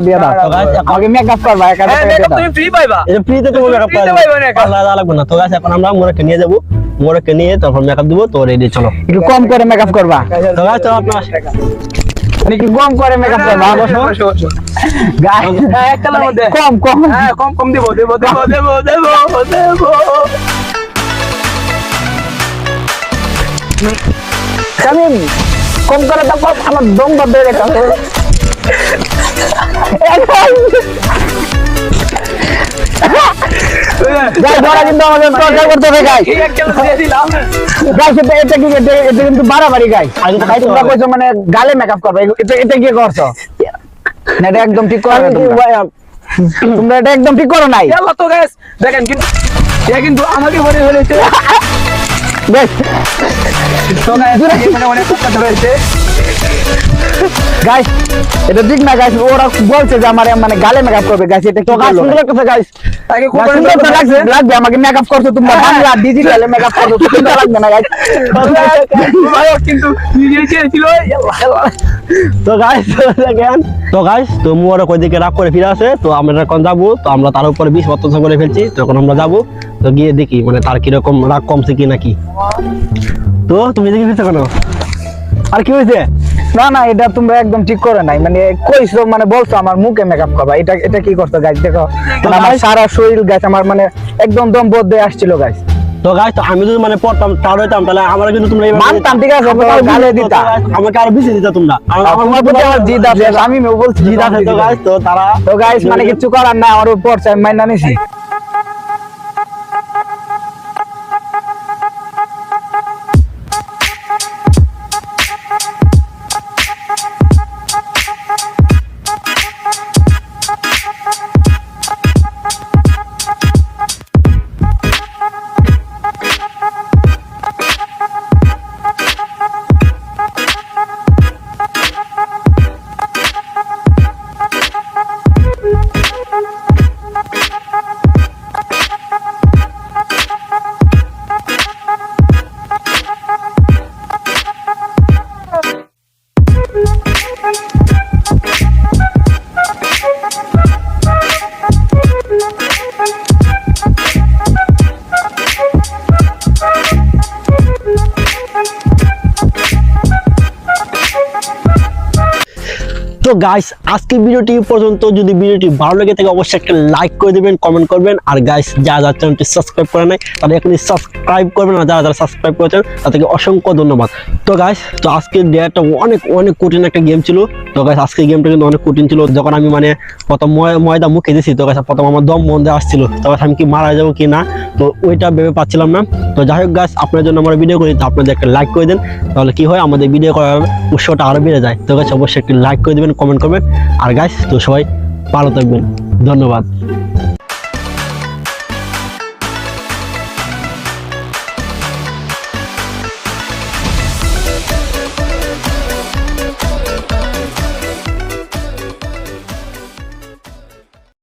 দিয়া দাও আগে মেকআপ করবা একাডে মেকআপ তুমি ফ্রি পাইবা এই ফ্রিতে তুমি মেকআপ পাইবা আলাদা লাগবে না। তো গাইস এখন আমরা মোড়কে নিয়ে যাব, মোড়কে নিয়ে তারপর মেকআপ দিব। তো রেডি চলো, একটু কম করে মেকআপ করবা। তো গাইস তো আপনারা একটু কম করে মেকআপ করবা। গাইস একটার মধ্যে কম কম হ্যাঁ কম দেব আমি কম করে তো আমার দম বাদে রেখা কিন্তু আমাদের টর্চার করতে হবে গাইস। এটা কিন্তু বাড়াবাড়ি গাইস। তোমরা কইছো মানে গালে মেকআপ করবে, এটা কি করছো? না এটা একদম ঠিক করো না তোমরা এটা একদম ঠিক করো নাই। তো গাইস দেখেন কিন্তু আমাকে বলে ফেলেছে বেশ তো গাইস এখানে অনেক কথা হয়েছে গাইস, এটা ঠিক না গাইস। ওরা বলছে যে আমার মানে গালে মেকআপ করবে গাইস। এটা তো গাইস সুন্দর লাগছে গাইস। আগে খুব সুন্দর লাগবে আমাকে মেকআপ করছো তোমরা বাংলা ডিজিটালে মেকআপ করছো সুন্দর লাগবে না গাইস। কিন্তু নিজে ছিল তো গাইস দেখেন, তো গাইস তো মোড়ে কই দিকে রাগ করে ফিরে আসে। তো আমরা এখন যাবো, তো আমরা তার উপরে 20% করে ফেলছি। তো এখন আমরা যাবো, তো গিয়ে দেখি মানে তার কিরকম রাগ কমছে কি নাকি। তো তুমি দেখি ফেলছো কেন? আর কি হয়েছে? না না এটা তোমরা একদম ঠিক করে নাই। মানে কইছো মানে বলছো আমার মুখে মেকআপ করবা, এটা কি করছো গাইস? দেখো মানে আমার সারা শরীর গাইস আমার মানে একদম দম বদলে আসছিল গাইস। তো গাইস তো আমি যদি মানে পড়তাম তার হইতাম তাহলে আমার কিন্তু তোমরা মানতাম ঠিক আছে, গালে দিতা আমাকে আর বেশি দিতা তোমরা। আমার প্রতি আমার জিদ আছে, আমি বলছি জিদ আছে। তো গাইস তো তারা তো গাইস মানে কিছু করার না, আমার উপর চাই মাইনা নিছি। তো গাইস আজকের ভিডিওটি পর্যন্ত। যদি ভিডিওটি ভালো লেগে থাকে অবশ্যই একটা লাইক করে দিবেন, কমেন্ট করবেন। আর গাইস যারা চ্যানেলটি সাবস্ক্রাইব করে নাই তারা এখনই সাবস্ক্রাইব করবেন, আর যারা সাবস্ক্রাইব করেছেন তাদেরকে অসংখ্য ধন্যবাদ। তো গাইস তো আজকের ডেটা অনেক কঠিন একটা গেম ছিল। তো গাইস আজকের গেমটা কিন্তু অনেক কঠিন ছিল। যখন আমি মানে প্রথম ময়দা মুখে দিয়েছি, তো গাইস প্রথম আমার দম বন্ধে আসছিল, তবে আমি কি মারা যাবো কি না, তো ওইটা ভেবে পাচ্ছিলাম না। তো যাই হোক গাইস আপনার জন্য আমরা ভিডিও করি, তো আপনাদের একটা লাইক করে দেন, তাহলে কি হয় আমাদের ভিডিও করার উৎসাহটা আরো বেড়ে যায়। তো গাইস অবশ্যই একটা লাইক করে দেবেন, কমেন্ট করবেন। আর গাইস তো সবাই ভালো থাকবেন, ধন্যবাদ।